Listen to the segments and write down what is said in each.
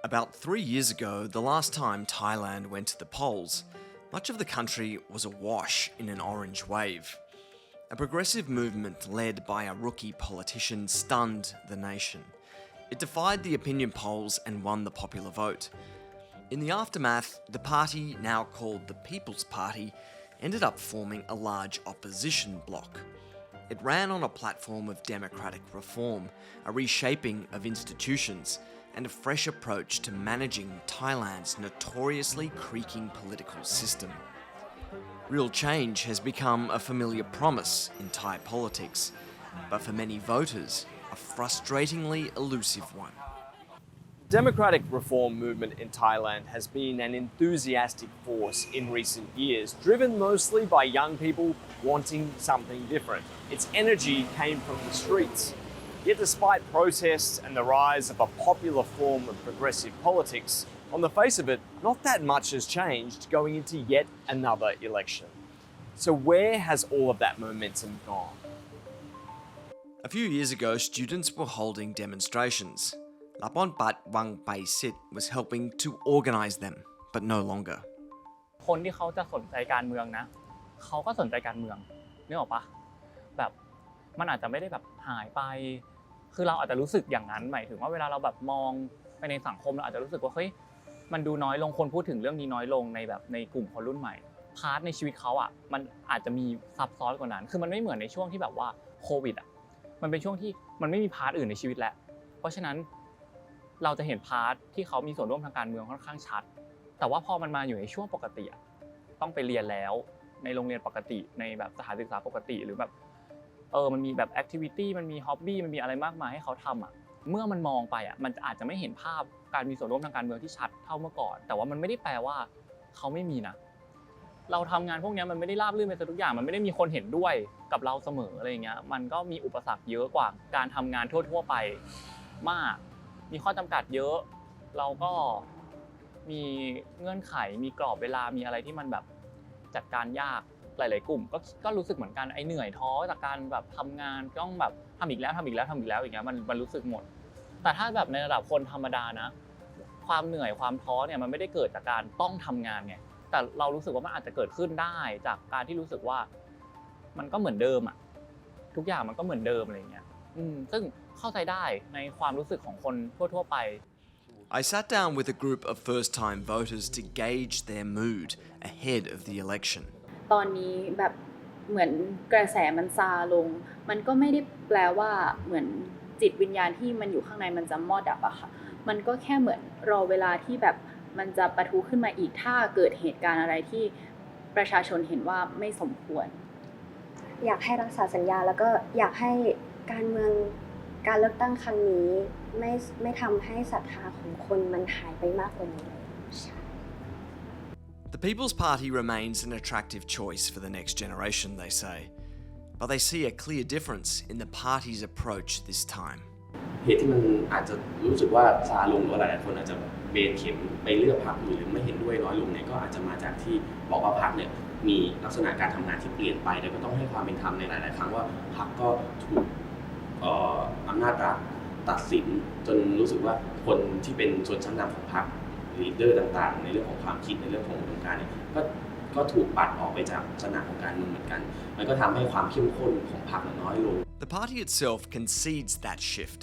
About 3 years ago, the last time Thailand went to the polls, much of the country was awash in an orange wave. A progressive movement led by a rookie politician stunned the nation. It defied the opinion polls and won the popular vote. In the aftermath, the party, now called the People's Party, ended up forming a large opposition bloc. It ran on a platform of democratic reform, a reshaping of institutions, and a fresh approach to managing Thailand's notoriously creaking political system. Real change has become a familiar promise in Thai politics, but for many voters, a frustratingly elusive one. Democratic reform movement in Thailand has been an enthusiastic force in recent years, driven mostly by young people wanting something different. Its energy came from the streets. Yet despite protests and the rise of a popular form of progressive politics, on the face of it, not that much has changed going into yet another election. So where has all of that momentum gone? A few years ago, students were holding demonstrations. Lapon Pat Wang Pai Sit was helping to organise them, but no longer. คนที่เขาจะสนใจการเมืองนะเขาก็สนใจการเมืองนึกออกปะแบบมันอาจจะไม่ได้แบบหายไปคือเราอาจจะรู้สึกอย่างนั้นหมายถึงว่าเวลาเราแบบมองไปในสังคมเราอาจจะรู้สึกว่าเฮ้ยมันดูน้อยลงคนพูดถึงเรื่องนี้น้อยลงในแบบในกลุ่มคนรุ่นใหม่พาร์ทในชีวิตเขาอ่ะมันอาจจะมีซับซ้อนกว่านั้นคือมันไม่เหมือนในช่วงที่แบบว่าโควิดอ่ะมันเป็นช่วงที่มันไม่มีพาร์ทอื่นในชีวิตแล้วเพราะฉะนั้นเราจะเห็นพาร์ทที่เขามีส่วนร่วมทางการเมืองค่อนข้างชัดแต่ว่าพอมันมาอยู่ในช่วงปกติอ่ะต้องไปเรียนแล้วในโรงเรียนปกติในแบบสถานศึกษาปกติหรือแบบมันมีแบบแอคทิวิตี้มันมีฮ็อบบี้มันมีอะไรมากมายให้เขาทำอ่ะเมื่อมันมองไปอ่ะมันอาจจะไม่เห็นภาพการมีส่วนร่วมทางการเมืองที่ชัดเท่าเมื่อก่อนแต่ว่ามันไม่ได้แปลว่าเขาไม่มีนะเราทำงานพวกนี้มันไม่ได้ราบรื่นไปซะทุกอย่างมันไม่ได้มีคนเห็นด้วยกับเราเสมออะไรอย่างเงี้ยมันก็มีอุปสรรคเยอะกว่าการทำงานทั่วๆไปมากมีข้อจำกัดเยอะเราก็มีเงื่อนไขมีกรอบเวลามีอะไรที่มันแบบจัดการยากหลายๆกลุ่มก็รู้สึกเหมือนกันไอ้เหนื่อยท้อจากการแบบทำงานต้องแบบทำอีกแล้วอย่างเงี้ยมันรู้สึกหมดแต่ถ้าแบบในระดับคนธรรมดานะความเหนื่อยความท้อเนี่ยมันไม่ได้เกิดจากการต้องทำงานไงแต่เรารู้สึกว่ามันอาจจะเกิดขึ้นได้จากการที่รู้สึกว่ามันก็เหมือนเดิมอ่ะทุกอย่างมันก็เหมือนเดิมอะไรอย่างเงี้ยซึ่งเข้าใจได้ในความรู้สึกของคนทั่วๆไป I sat down with a group of first-time voters to gauge their mood ahead of the election. ตอนนี้แบบเหมือนกระแสมันซาลงมันก็ไม่ได้แปลว่าเหมือนจิตวิญญาณที่มันอยู่ข้างในมันจะมอดดับอะค่ะมันก็แค่เหมือนรอเวลาที่แบบมันจะปะทุขึ้นมาอีกถ้าเกิดเหตุการณ์อะไรที่ประชาชนเห็นว่าไม่สมควรอยากให้รักษาสัญญาแล้วก็อยากให้การเมืองการเลือกตั้งครั้งนี้ไม่ทำให้ศรัทธาของคนมันหายไปมากกว่านี้เลยใช่ The People's Party remains an attractive choice for the next generation, they say, but they see a clear difference in the party's approach this time. เหตุที่มันอาจจะรู้สึกว่าซาลงหรือว่าหลายๆคนอาจจะเบนเข็มไปเลือกพรรคอื่นหรือไม่เห็นด้วยน้อยลงเนี่ยก็อาจจะมาจากที่บอกว่าพรรคเนี่ยมีลักษณะการทำงานที่เปลี่ยนไปแต่ก็ต้องให้ความเป็นธรรมในหลายๆครั้งว่าพรรคก็ถูกอำนาจรัฐตัดสินจนรู้สึกว่าคนที่เป็นชนชั้นนำของพรรคลีดเดอร์ต่างๆในเรื่องของความคิดในเรื่องของอุดมการณ์เนี่ยก็ถูกปัดออกไปจากสนามของการเมืองเหมือนกันมันก็ทำให้ความเข้มข้นของพรรคน้อยลง The party itself concedes that shift.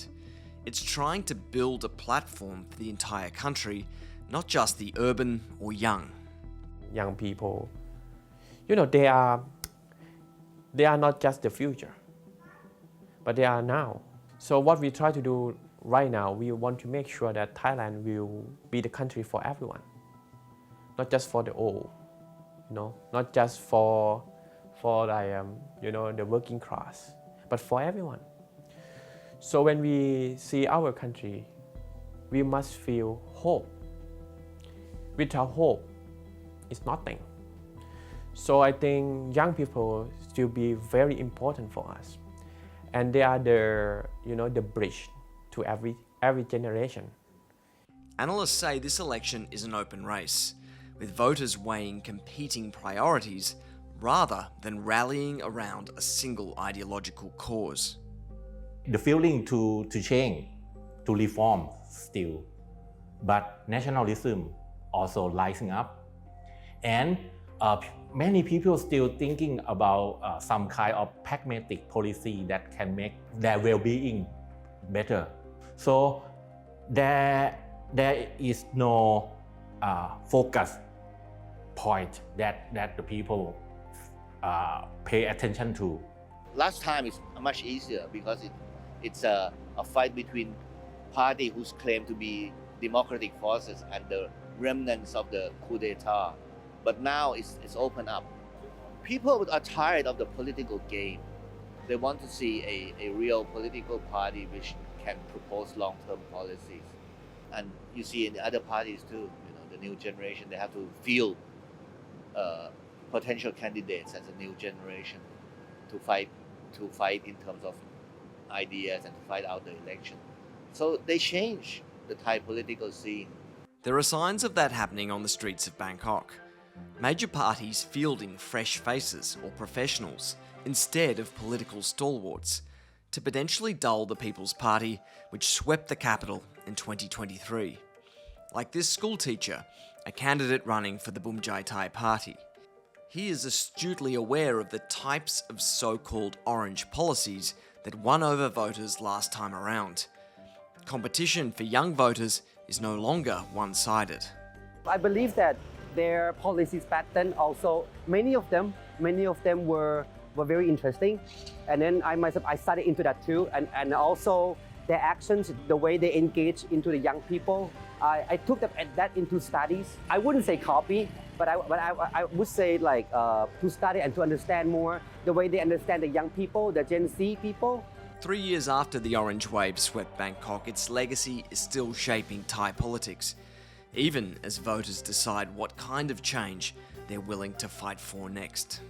It's trying to build a platform for the entire country, not just the urban or young. Young people, they are not just the future, but they are now. So what we try to do right now, we want to make sure that Thailand will be the country for everyone, not just for the old, not just for the working class, but for everyone. So when we see our country, we must feel hope. Without hope, it's nothing. So I think young people still be very important for us, and they are the bridge to every generation. Analysts say this election is an open race, with voters weighing competing priorities rather than rallying around a single ideological cause. The feeling to change, to reform still but nationalism also rising up, and many people still thinking about some kind of pragmatic policy that can make their well-being better. So there is no focus point that the people pay attention to. Last time is much easier because it's a fight between parties who claim to be democratic forces and the remnants of the coup d'etat. But now it's open up. People are tired of the political game. They want to see a real political party which can propose long-term policies. And you see in the other parties too, the new generation, they have to field potential candidates as a new generation to fight in terms of ideas and to fight out the election. So they change the Thai political scene. There are signs of that happening on the streets of Bangkok. Major parties fielding fresh faces or professionals instead of political stalwarts to potentially dull the People's Party, which swept the capital in 2023. Like this school teacher, a candidate running for the Bumjai Thai Party. He is astutely aware of the types of so-called orange policies that won over voters last time around. Competition for young voters is no longer one-sided. I believe that their policies pattern also, many of them were very interesting. And then I studied into that too. And also their actions, the way they engage into the young people, I took that into studies. I wouldn't say copy, but I would say like to study and to understand more the way they understand the young people, the Gen Z people. 3 years after the orange wave swept Bangkok, its legacy is still shaping Thai politics, even as voters decide what kind of change they're willing to fight for next.